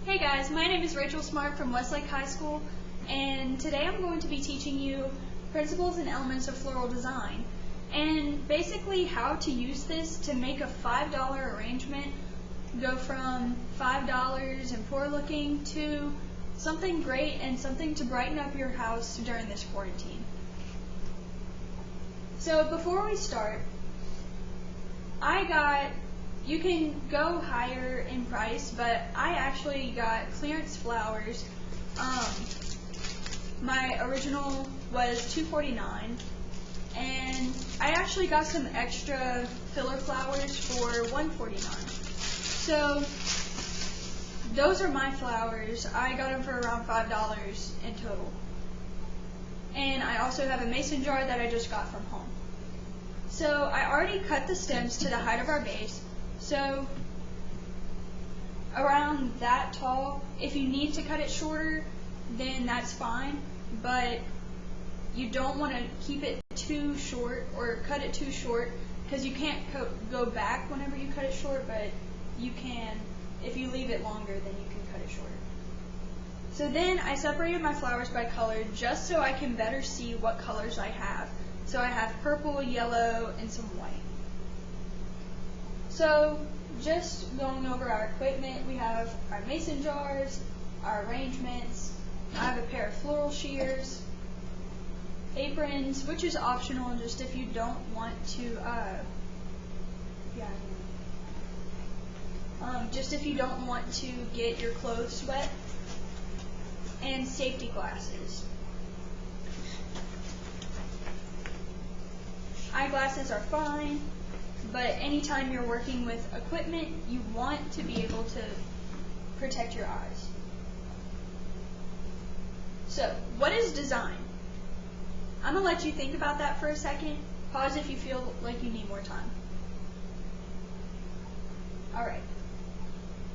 Hey guys, my name is Rachel Smart from Westlake High School, and today I'm going to be teaching you principles and elements of floral design, and basically how to use this to make a $5 arrangement go from $5 and poor looking to something great and something to brighten up your house during this quarantine. So before we start, you can go higher in price, but I actually got clearance flowers. My original was $2.49, and I actually got some extra filler flowers for $1.49. So those are my flowers. I got them for around $5 in total. And I also have a mason jar that I just got from home. So I already cut the stems to the height of our base. So around that tall. If you need to cut it shorter, then that's fine, but you don't want to keep it too short or cut it too short, because you can't go back whenever you cut it short, but you can, if you leave it longer, then you can cut it shorter. So then I separated my flowers by color just so I can better see what colors I have. So I have purple, yellow, and some white. So just going over our equipment, we have our mason jars, our arrangements. I have a pair of floral shears, aprons, which is optional just if you don't want to, just if you don't want to get your clothes wet, and safety glasses. Eyeglasses are fine, but anytime you're working with equipment, you want to be able to protect your eyes. So, what is design? I'm going to let you think about that for a second. Pause if you feel like you need more time. Alright.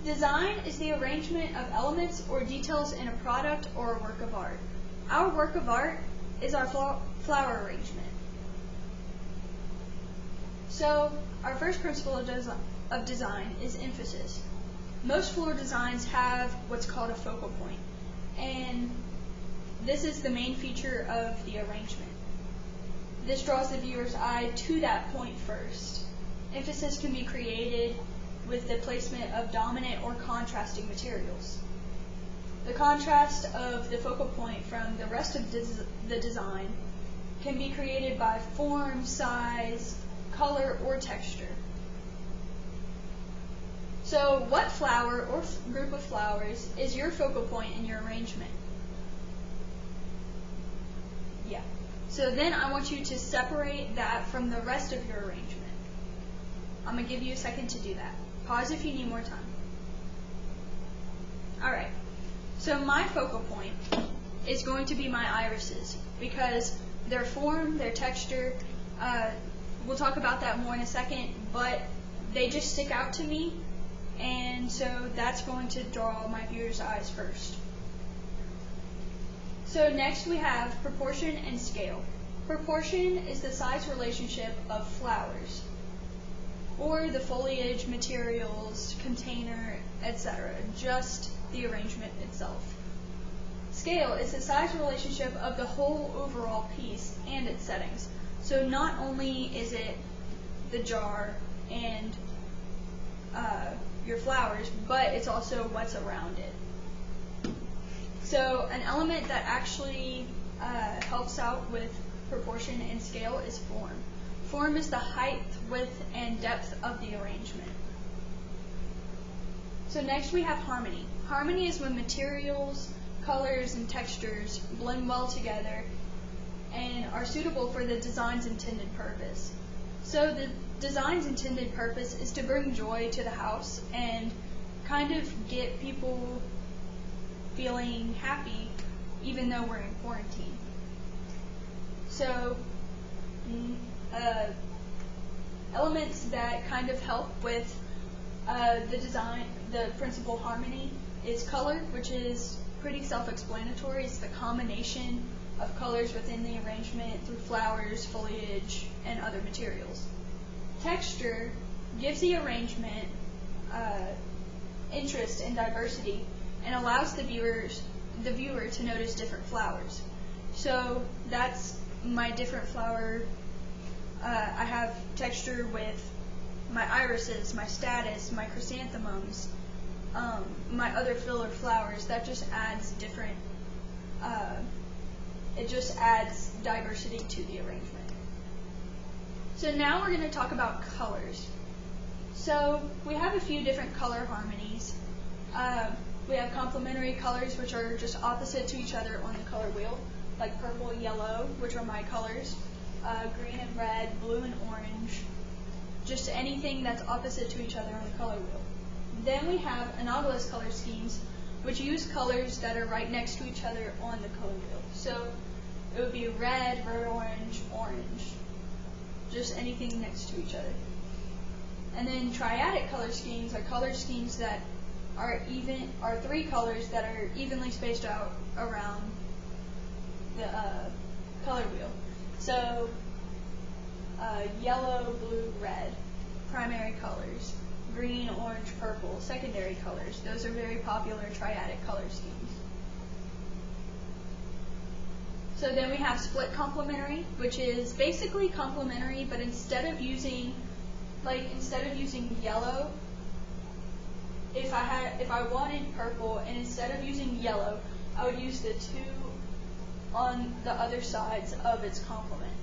Design is the arrangement of elements or details in a product or a work of art. Our work of art is our flower arrangement. So, our first principle of design is emphasis. Most floral designs have what's called a focal point, and this is the main feature of the arrangement. This draws the viewer's eye to that point first. Emphasis can be created with the placement of dominant or contrasting materials. The contrast of the focal point from the rest of the design can be created by form, size, color, or texture. So what flower or group of flowers is your focal point in your arrangement? Yeah. So then I want you to separate that from the rest of your arrangement. I'm going to give you a second to do that. Pause if you need more time. Alright. So my focal point is going to be my irises, because their form, their texture, we'll talk about that more in a second, but they just stick out to me, and so that's going to draw my viewer's eyes first. So next we have proportion and scale. Proportion is the size relationship of flowers, or the foliage, materials, container, etc., just the arrangement itself. Scale is the size relationship of the whole overall piece and its settings. So not only is it the jar and your flowers, but it's also what's around it. So an element that actually helps out with proportion and scale is form. Form is the height, width, and depth of the arrangement. So next we have harmony. Harmony is when materials, colors, and textures blend well together and are suitable for the design's intended purpose. So the design's intended purpose is to bring joy to the house and kind of get people feeling happy even though we're in quarantine. So elements that kind of help with the principle harmony is color, which is pretty self-explanatory. It's the combination of colors within the arrangement through flowers, foliage, and other materials. Texture gives the arrangement interest and diversity and allows the viewer to notice different flowers. So that's my different flower. I have texture with my irises, my statice, my chrysanthemums, my other filler flowers. That just adds different, it just adds diversity to the arrangement. So now we're going to talk about colors. So we have a few different color harmonies. We have complementary colors, which are just opposite to each other on the color wheel, like purple and yellow, which are my colors, green and red, blue and orange, just anything that's opposite to each other on the color wheel. Then we have analogous color schemes, which use colors that are right next to each other on the color wheel. So it would be red, orange, orange, just anything next to each other. And then triadic color schemes are color schemes that are three colors that are evenly spaced out around the color wheel. So yellow, blue, red, primary colors. Green, orange, purple, secondary colors. Those are very popular triadic color schemes. So then we have split complementary, which is basically complementary, but instead of using yellow, if I wanted purple, and instead of using yellow, I would use the two on the other sides of its complement.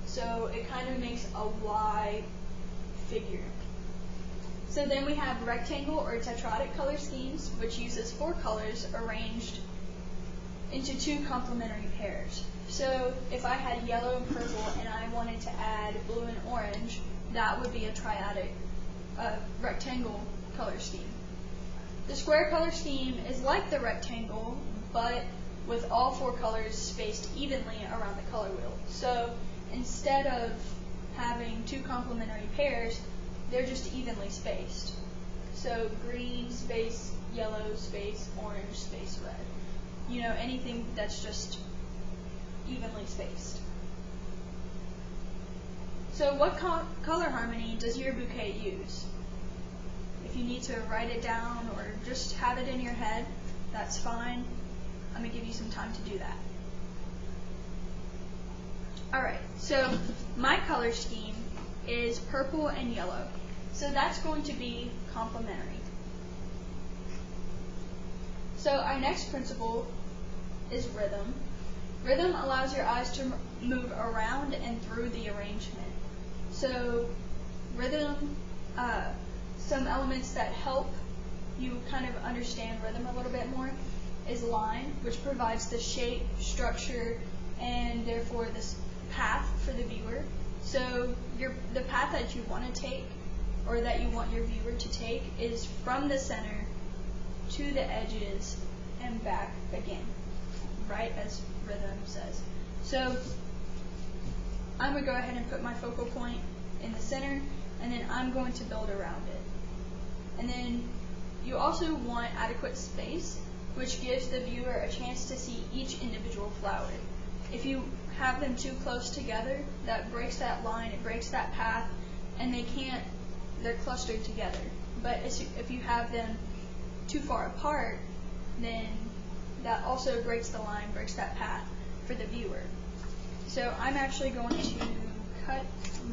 So it kind of makes a Y figure. So then we have rectangle or tetradic color schemes, which uses four colors arranged into two complementary pairs. So if I had yellow and purple and I wanted to add blue and orange, that would be a triadic rectangle color scheme. The square color scheme is like the rectangle, but with all four colors spaced evenly around the color wheel. So instead of having two complementary pairs, they're just evenly spaced. So green space, yellow space, orange space, red. You know, anything that's just evenly spaced. So what color harmony does your bouquet use? If you need to write it down or just have it in your head, that's fine. I'm going to give you some time to do that. Alright, so my color scheme is purple and yellow. So that's going to be complementary. So our next principle is rhythm. Rhythm allows your eyes to move around and through the arrangement. So rhythm, some elements that help you kind of understand rhythm a little bit more is line, which provides the shape, structure, and therefore this path for the viewer. So the path that you want to take, or that you want your viewer to take, is from the center to the edges and back again, right, as rhythm says. So I'm going to go ahead and put my focal point in the center, and then I'm going to build around it. And then you also want adequate space, which gives the viewer a chance to see each individual flower. If you have them too close together, that breaks that line, it breaks that path, and they're clustered together. But if you have them too far apart, then that also breaks the line, breaks that path for the viewer. So I'm actually going to cut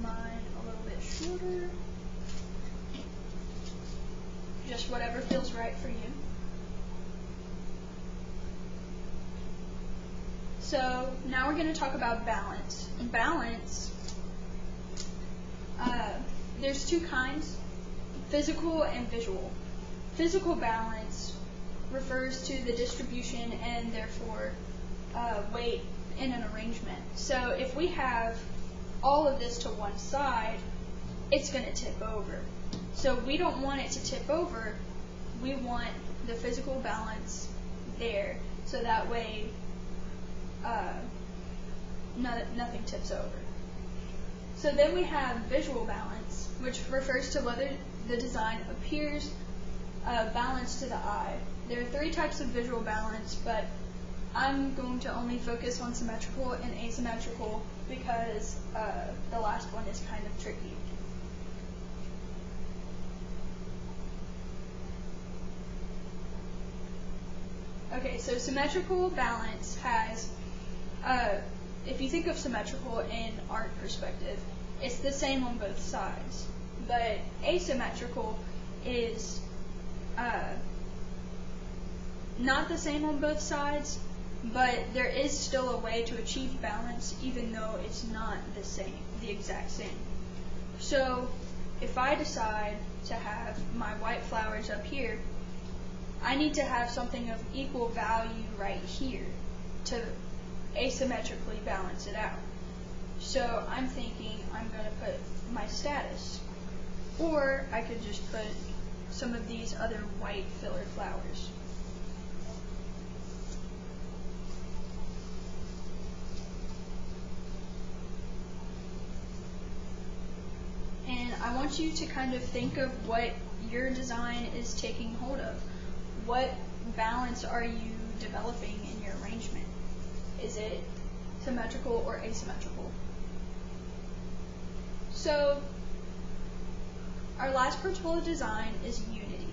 mine a little bit shorter, just whatever feels right for you. So now we're going to talk about balance. Balance, there's two kinds, physical and visual. Physical balance refers to the distribution and therefore weight in an arrangement. So if we have all of this to one side, it's going to tip over. So we don't want it to tip over. We want the physical balance there, so that way nothing tips over. So then we have visual balance, which refers to whether the design appears balanced to the eye. There are three types of visual balance, but I'm going to only focus on symmetrical and asymmetrical because the last one is kind of tricky. Okay, so symmetrical balance has, if you think of symmetrical in art perspective, it's the same on both sides. But asymmetrical is not the same on both sides, but there is still a way to achieve balance even though it's not the exact same. So if I decide to have my white flowers up here, I need to have something of equal value right here to asymmetrically balance it out. So I'm thinking I'm going to put my status, or I could just put some of these other white filler flowers. And I want you to kind of think of what your design is taking hold of. What balance are you developing in your arrangement? Is it symmetrical or asymmetrical? So our last principle of design is unity.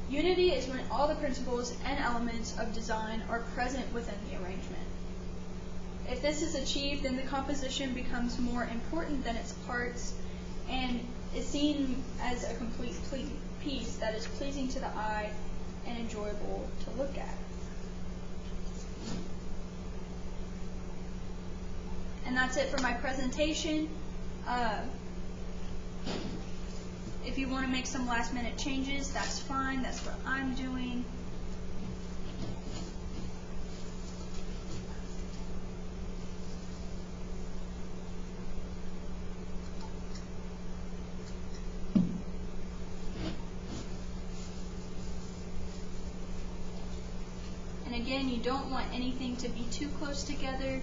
Unity is when all the principles and elements of design are present within the arrangement. If this is achieved, then the composition becomes more important than its parts and is seen as a complete piece that is pleasing to the eye and enjoyable to look at. And that's it for my presentation. If you want to make some last minute changes, that's fine. That's what I'm doing. And again, you don't want anything to be too close together,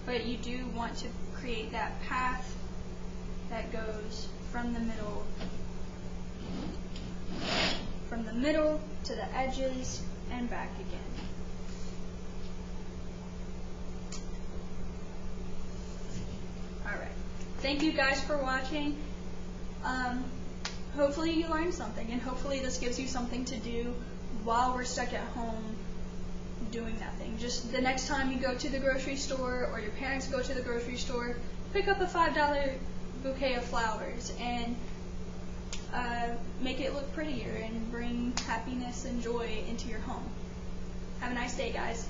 but you do want to create that path that goes from the middle to the edges and back again. Alright, thank you guys for watching. Hopefully you learned something, and hopefully this gives you something to do while we're stuck at home doing nothing. Just the next time you go to the grocery store or your parents go to the grocery store, pick up a $5 bouquet of flowers and make it look prettier and bring happiness and joy into your home. Have a nice day, guys.